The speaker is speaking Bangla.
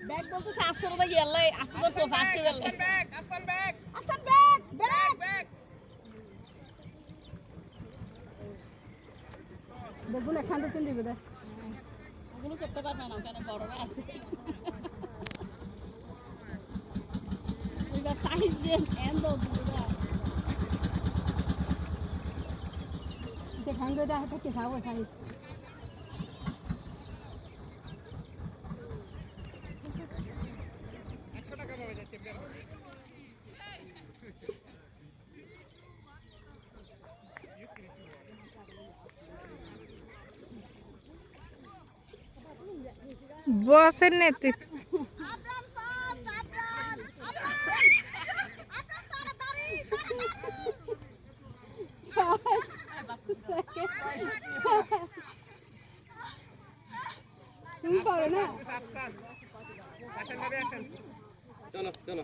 ব্যাক বলতে 700 টাকা গেলে 800 টাকা ফার্স্ট গেলে ব্যাক দেখুন এখান থেকে দিবে দে ওগুলো করতে পারবে না কারণ বড়রা আছে এবার সাইজ দেন এন্ড দিবা এখান থেকে হাতে কি খাবো সাইজ বসের নেতৃত্ব তুমি পারো না চলো চলো